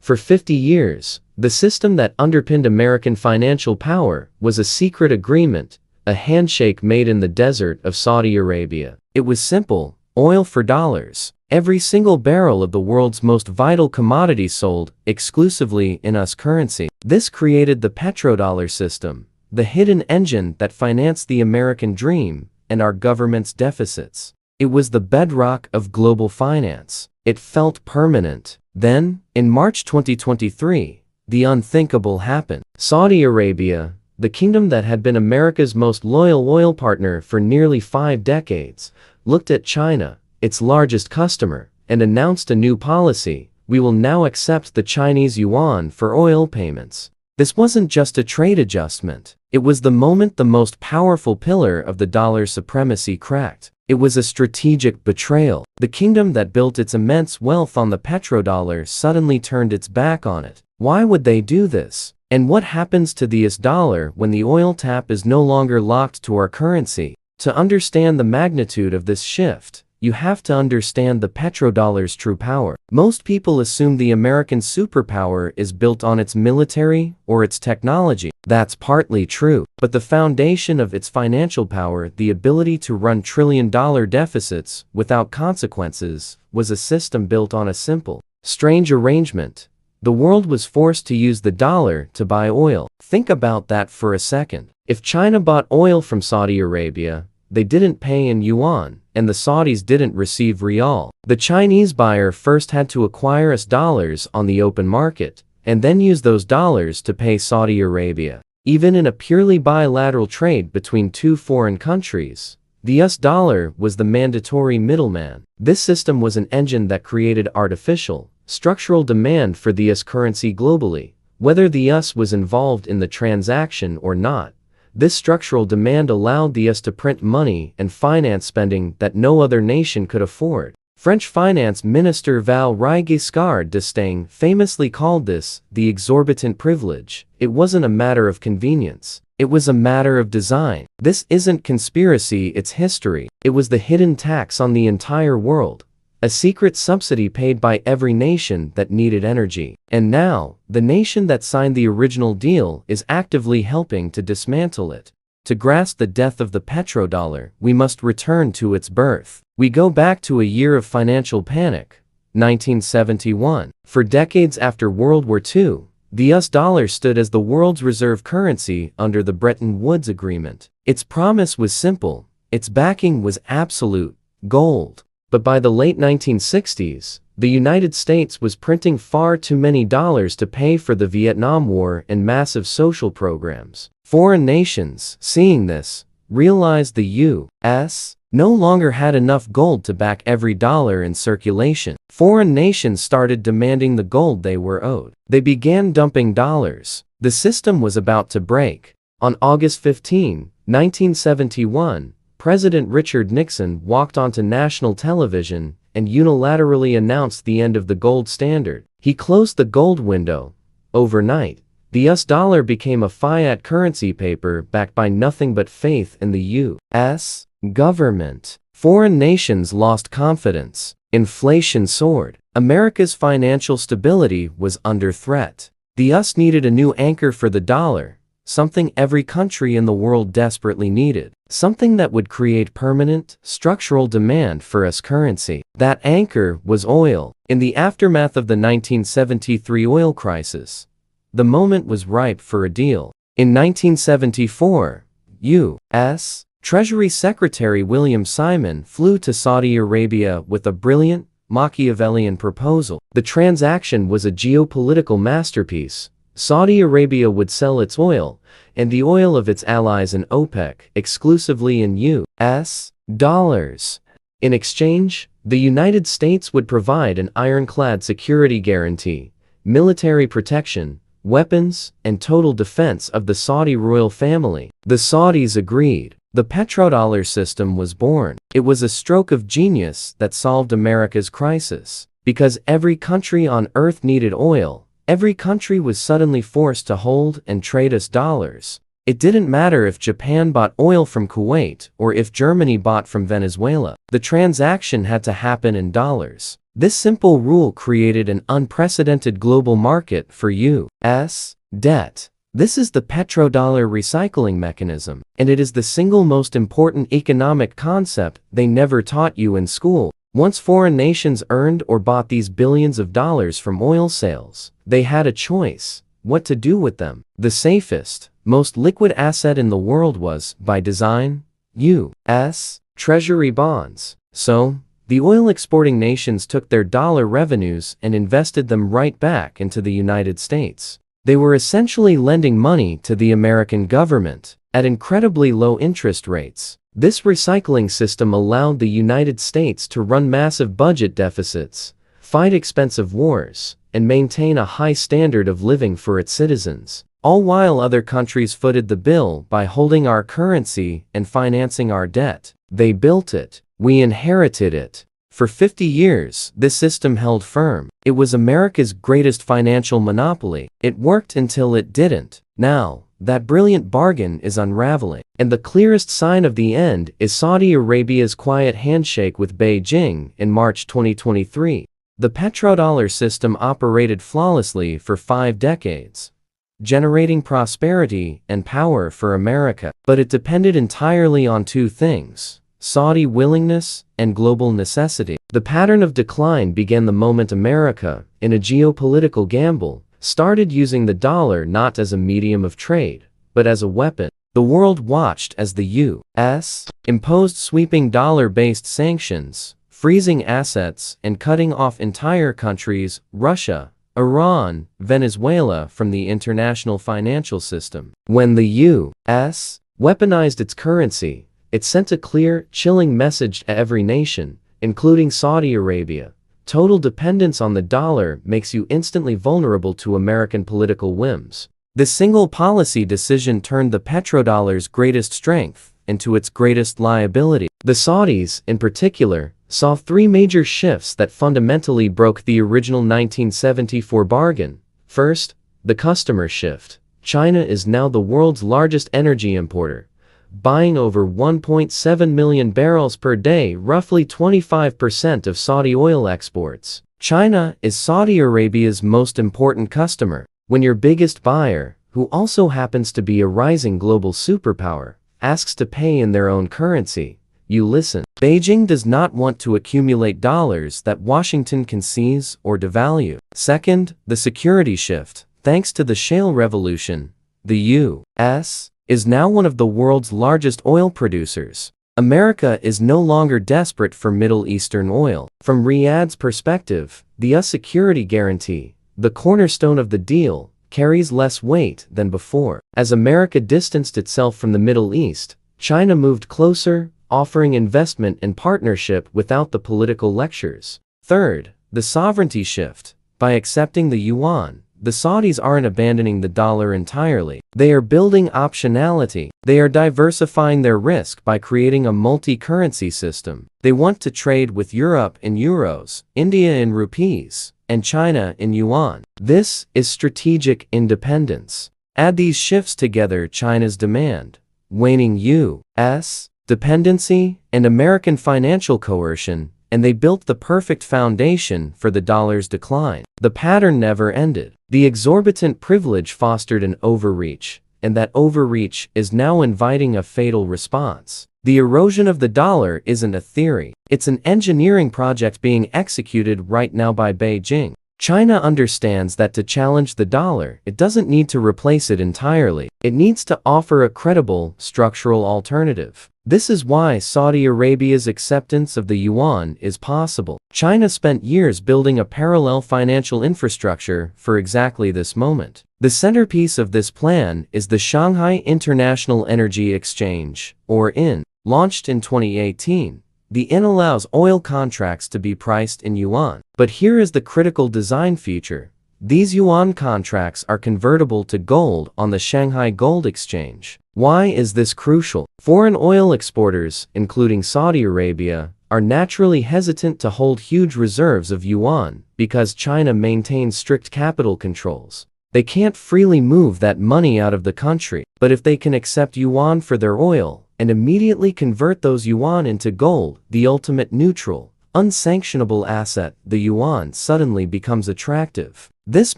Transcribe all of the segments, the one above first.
For 50 years, the system that underpinned American financial power was a secret agreement, a handshake made in the desert of Saudi Arabia. It was simple: oil for dollars. Every single barrel of the world's most vital commodity sold exclusively in US currency. This created the Petrodollar System, the hidden engine that financed the American dream and our government's deficits. It was the bedrock of global finance. It felt permanent. Then, in March 2023, the unthinkable happened. Saudi Arabia, the kingdom that had been America's most loyal oil partner for nearly 5 decades, looked at China, its largest customer, and announced a new policy: we will now accept the Chinese Yuan for oil payments. This wasn't just a trade adjustment. It was the moment the most powerful pillar of the dollar's supremacy cracked. It was a strategic betrayal. The kingdom that built its immense wealth on the petrodollar suddenly turned its back on it. Why would they do this? And what happens to the US dollar when the oil tap is no longer locked to our currency? To understand the magnitude of this shift, you have to understand the petrodollar's true power. Most people assume the American superpower is built on its military or its technology. That's partly true, but the foundation of its financial power, the ability to run trillion-dollar deficits without consequences, was a system built on a simple, strange arrangement. The world was forced to use the dollar to buy oil. Think about that for a second. If China bought oil from Saudi Arabia, they didn't pay in yuan, and the Saudis didn't receive rial. The Chinese buyer first had to acquire US dollars on the open market, and then use those dollars to pay Saudi Arabia. Even in a purely bilateral trade between two foreign countries, the US dollar was the mandatory middleman. This system was an engine that created artificial, structural demand for the US currency globally. Whether the US was involved in the transaction or not, this structural demand allowed the US to print money and finance spending that no other nation could afford. French finance minister Valéry Giscard d'Estaing famously called this the exorbitant privilege. It wasn't a matter of convenience. It was a matter of design. This isn't conspiracy, it's history. It was the hidden tax on the entire world, a secret subsidy paid by every nation that needed energy. And now, the nation that signed the original deal is actively helping to dismantle it. To grasp the depth of the petrodollar, we must return to its birth. We go back to a year of financial panic, 1971. For decades after World War II, the US dollar stood as the world's reserve currency under the Bretton Woods Agreement. Its promise was simple. Its backing was absolute: gold. But by the late 1960s, the United States was printing far too many dollars to pay for the Vietnam War and massive social programs. Foreign nations, seeing this, realized the U.S. no longer had enough gold to back every dollar in circulation. Foreign nations started demanding the gold they were owed. They began dumping dollars. The system was about to break. On August 15, 1971, President Richard Nixon walked onto national television and unilaterally announced the end of the gold standard. He closed the gold window. Overnight, the US dollar became a fiat currency paper backed by nothing but faith in the U.S. government. Foreign nations lost confidence. Inflation soared. America's financial stability was under threat. The US needed a new anchor for the dollar, something every country in the world desperately needed, something that would create permanent, structural demand for US currency. That anchor was oil. In the aftermath of the 1973 oil crisis, the moment was ripe for a deal. In 1974, U.S. Treasury Secretary William Simon flew to Saudi Arabia with a brilliant, Machiavellian proposal. The transaction was a geopolitical masterpiece. Saudi Arabia would sell its oil, and the oil of its allies in OPEC, exclusively in U.S. dollars. In exchange, the United States would provide an ironclad security guarantee, military protection, weapons, and total defense of the Saudi royal family. The Saudis agreed. The petrodollar system was born. It was a stroke of genius that solved America's crisis. Because every country on earth needed oil, every country was suddenly forced to hold and trade US dollars. It didn't matter if Japan bought oil from Kuwait or if Germany bought from Venezuela. The transaction had to happen in dollars. This simple rule created an unprecedented global market for U.S. debt. This is the petrodollar recycling mechanism, and it is the single most important economic concept they never taught you in school. Once foreign nations earned or bought these billions of dollars from oil sales, they had a choice: what to do with them. The safest, most liquid asset in the world was, by design, U.S. Treasury bonds. So, the oil-exporting nations took their dollar revenues and invested them right back into the United States. They were essentially lending money to the American government at incredibly low interest rates. This recycling system allowed the United States to run massive budget deficits, fight expensive wars, and maintain a high standard of living for its citizens, all while other countries footed the bill by holding our currency and financing our debt. They built it. We inherited it. For 50 years, this system held firm. It was America's greatest financial monopoly. It worked until it didn't. Now, that brilliant bargain is unraveling. And the clearest sign of the end is Saudi Arabia's quiet handshake with Beijing in March 2023. The petrodollar system operated flawlessly for 5 decades, generating prosperity and power for America. But it depended entirely on 2 things: Saudi willingness and global necessity. The pattern of decline began the moment America, in a geopolitical gamble, started using the dollar not as a medium of trade, but as a weapon. The world watched as the U.S. imposed sweeping dollar-based sanctions, freezing assets and cutting off entire countries, Russia, Iran, Venezuela, from the international financial system. When the U.S. weaponized its currency, it sent a clear, chilling message to every nation, including Saudi Arabia. Total dependence on the dollar makes you instantly vulnerable to American political whims. This single policy decision turned the petrodollar's greatest strength into its greatest liability. The Saudis, in particular, saw 3 major shifts that fundamentally broke the original 1974 bargain. First, the customer shift. China is now the world's largest energy importer, buying over 1.7 million barrels per day, roughly 25% of Saudi oil exports. China is Saudi Arabia's most important customer. When your biggest buyer, who also happens to be a rising global superpower, asks to pay in their own currency, you listen. Beijing does not want to accumulate dollars that Washington can seize or devalue. Second, the security shift. Thanks to the shale revolution, the U.S. is now one of the world's largest oil producers. America is no longer desperate for Middle Eastern oil. From Riyadh's perspective, the U.S. security guarantee, the cornerstone of the deal, carries less weight than before. As America distanced itself from the Middle East, China moved closer, offering investment and partnership without the political lectures. Third, the sovereignty shift. By accepting the yuan, the Saudis aren't abandoning the dollar entirely. They are building optionality. They are diversifying their risk by creating a multi-currency system. They want to trade with Europe in euros, India in rupees, and China in yuan. This is strategic independence. Add these shifts together: China's demand, waning U.S. dependency, and American financial coercion, and they built the perfect foundation for the dollar's decline. The pattern never ended. The exorbitant privilege fostered an overreach, and that overreach is now inviting a fatal response. The erosion of the dollar isn't a theory. It's an engineering project being executed right now by Beijing. China understands that to challenge the dollar, it doesn't need to replace it entirely. It needs to offer a credible, structural alternative. This is why Saudi Arabia's acceptance of the yuan is possible. China spent years building a parallel financial infrastructure for exactly this moment. The centerpiece of this plan is the Shanghai International Energy Exchange, or IN. Launched in 2018, the IN allows oil contracts to be priced in yuan. But here is the critical design feature. These yuan contracts are convertible to gold on the Shanghai Gold Exchange. Why is this crucial? Foreign oil exporters, including Saudi Arabia, are naturally hesitant to hold huge reserves of yuan because China maintains strict capital controls. They can't freely move that money out of the country. But if they can accept yuan for their oil and immediately convert those yuan into gold, the ultimate neutral, unsanctionable asset, the yuan, suddenly becomes attractive. This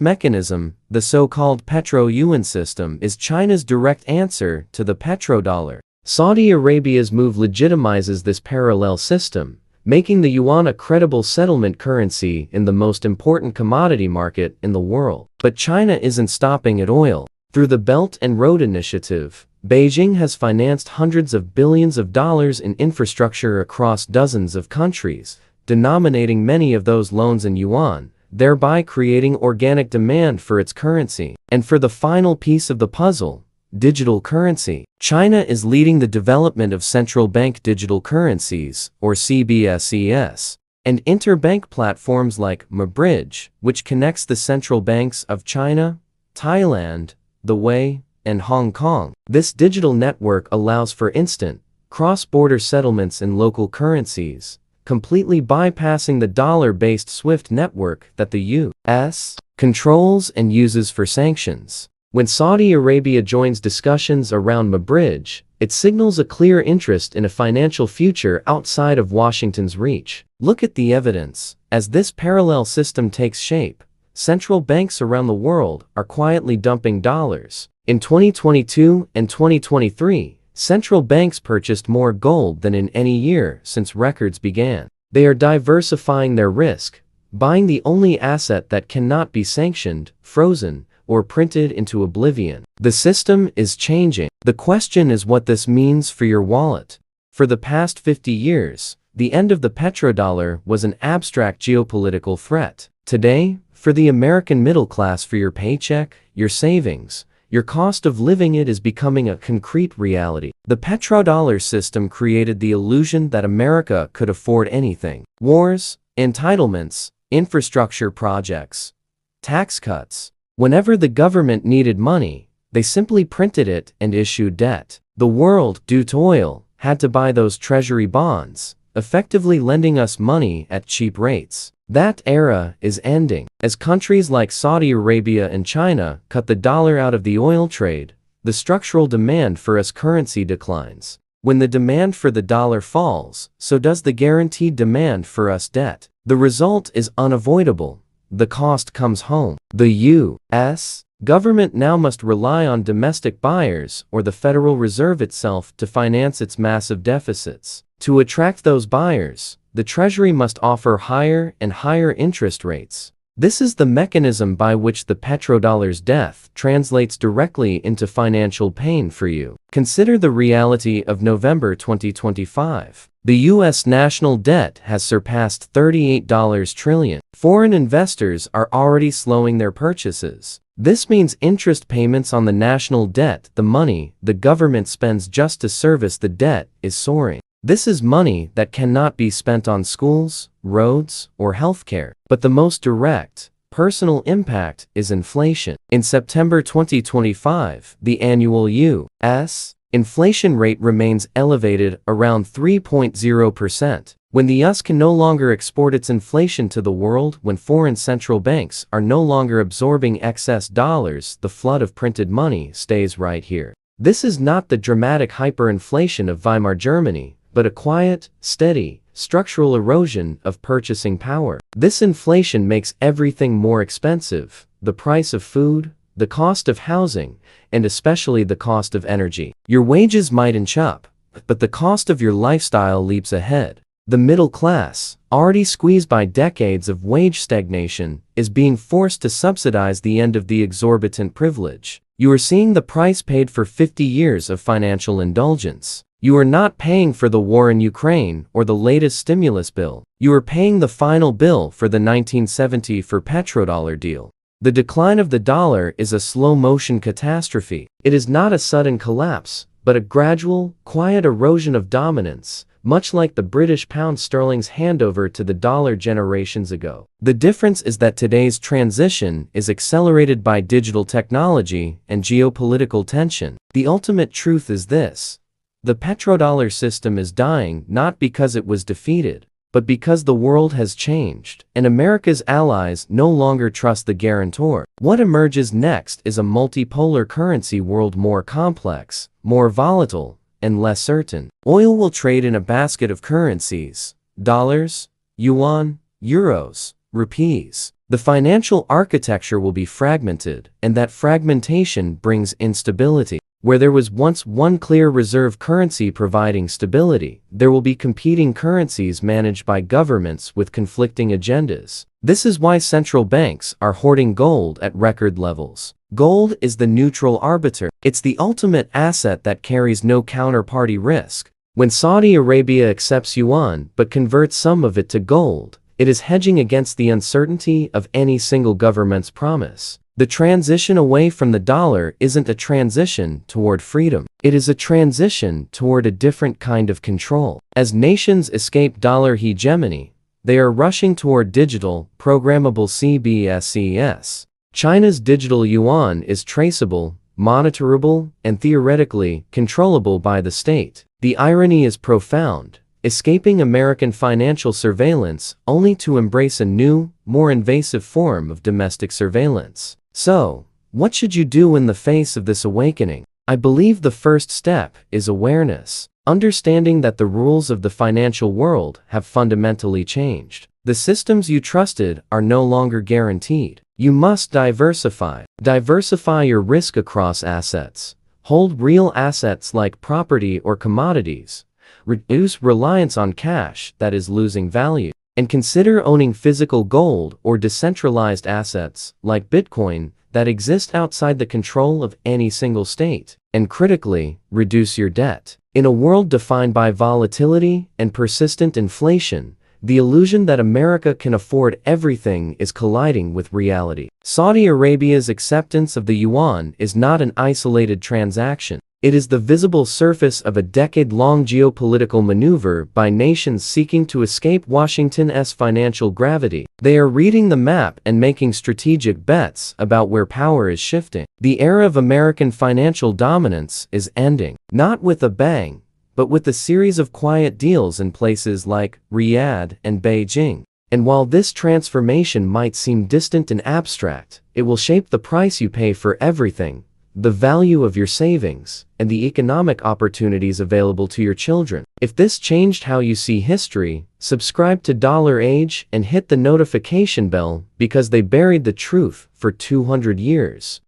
mechanism, the so-called Petroyuan system, is China's direct answer to the petrodollar. Saudi Arabia's move legitimizes this parallel system, making the yuan a credible settlement currency in the most important commodity market in the world. But China isn't stopping at oil. Through the Belt and Road Initiative, Beijing has financed hundreds of billions of dollars in infrastructure across dozens of countries, denominating many of those loans in yuan, thereby creating organic demand for its currency. And for the final piece of the puzzle, digital currency. China is leading the development of central bank digital currencies, or CBDCs, and interbank platforms like Mbridge, which connects the central banks of China, Thailand, the Wei, and Hong Kong. This digital network allows for instant, cross-border settlements in local currencies, completely bypassing the dollar-based SWIFT network that the U.S. controls and uses for sanctions. When Saudi Arabia joins discussions around Mbridge, it signals a clear interest in a financial future outside of Washington's reach. Look at the evidence. As this parallel system takes shape, central banks around the world are quietly dumping dollars. In 2022 and 2023, central banks purchased more gold than in any year since records began. They are diversifying their risk, buying the only asset that cannot be sanctioned, frozen, or printed into oblivion. The system is changing. The question is what this means for your wallet. For the past 50 years, the end of the petrodollar was an abstract geopolitical threat. Today, for the American middle class, for your paycheck, your savings, your cost of living, it is becoming a concrete reality. The petrodollar system created the illusion that America could afford anything. Wars, entitlements, infrastructure projects, tax cuts. Whenever the government needed money, they simply printed it and issued debt. The world, due to oil, had to buy those treasury bonds, effectively lending us money at cheap rates. That era is ending. As countries like Saudi Arabia and China cut the dollar out of the oil trade, the structural demand for US currency declines. When the demand for the dollar falls, so does the guaranteed demand for US debt. The result is unavoidable. The cost comes home. The U.S. government now must rely on domestic buyers or the Federal Reserve itself to finance its massive deficits. To attract those buyers, the Treasury must offer higher and higher interest rates. This is the mechanism by which the petrodollar's death translates directly into financial pain for you. Consider the reality of November 2025. The U.S. national debt has surpassed $38 trillion. Foreign investors are already slowing their purchases. This means interest payments on the national debt, the money the government spends just to service the debt, is soaring. This is money that cannot be spent on schools, roads, or healthcare. But the most direct, personal impact is inflation. In September 2025, the annual U.S. inflation rate remains elevated around 3.0%. When the US can no longer export its inflation to the world, when foreign central banks are no longer absorbing excess dollars, the flood of printed money stays right here. This is not the dramatic hyperinflation of Weimar Germany, but a quiet, steady, structural erosion of purchasing power. This inflation makes everything more expensive: the price of food, the cost of housing, and especially the cost of energy. Your wages might inch up, but the cost of your lifestyle leaps ahead. The middle class, already squeezed by decades of wage stagnation, is being forced to subsidize the end of the exorbitant privilege. You are seeing the price paid for 50 years of financial indulgence. You are not paying for the war in Ukraine or the latest stimulus bill. You are paying the final bill for the 1974 petrodollar deal. The decline of the dollar is a slow-motion catastrophe. It is not a sudden collapse, but a gradual, quiet erosion of dominance, much like the British pound sterling's handover to the dollar generations ago. The difference is that today's transition is accelerated by digital technology and geopolitical tension. The ultimate truth is this: the petrodollar system is dying not because it was defeated, but because the world has changed, and America's allies no longer trust the guarantor. What emerges next is a multipolar currency world, more complex, more volatile, and less certain. Oil will trade in a basket of currencies: dollars, yuan, euros, rupees. The financial architecture will be fragmented, and that fragmentation brings instability. Where there was once one clear reserve currency providing stability, there will be competing currencies managed by governments with conflicting agendas. This is why central banks are hoarding gold at record levels. Gold is the neutral arbiter. It's the ultimate asset that carries no counterparty risk. When Saudi Arabia accepts yuan but converts some of it to gold, it is hedging against the uncertainty of any single government's promise. The transition away from the dollar isn't a transition toward freedom. It is a transition toward a different kind of control. As nations escape dollar hegemony, they are rushing toward digital, programmable CBDCs. China's digital yuan is traceable, monitorable, and theoretically controllable by the state. The irony is profound. Escaping American financial surveillance only to embrace a new, more invasive form of domestic surveillance. So, what should you do in the face of this awakening? I believe the first step is awareness. Understanding that the rules of the financial world have fundamentally changed. The systems you trusted are no longer guaranteed. You must diversify. Diversify your risk across assets. Hold real assets like property or commodities. Reduce reliance on cash that is losing value. And consider owning physical gold or decentralized assets, like Bitcoin, that exist outside the control of any single state. And critically, reduce your debt. In a world defined by volatility and persistent inflation, the illusion that America can afford everything is colliding with reality. Saudi Arabia's acceptance of the yuan is not an isolated transaction. It is the visible surface of a decade-long geopolitical maneuver by nations seeking to escape Washington's financial gravity. They are reading the map and making strategic bets about where power is shifting. The era of American financial dominance is ending, not with a bang, but with a series of quiet deals in places like Riyadh and Beijing. And while this transformation might seem distant and abstract, it will shape the price you pay for everything: the value of your savings, and the economic opportunities available to your children. If this changed how you see history, subscribe to Dollar Age and hit the notification bell, because they buried the truth for 200 years.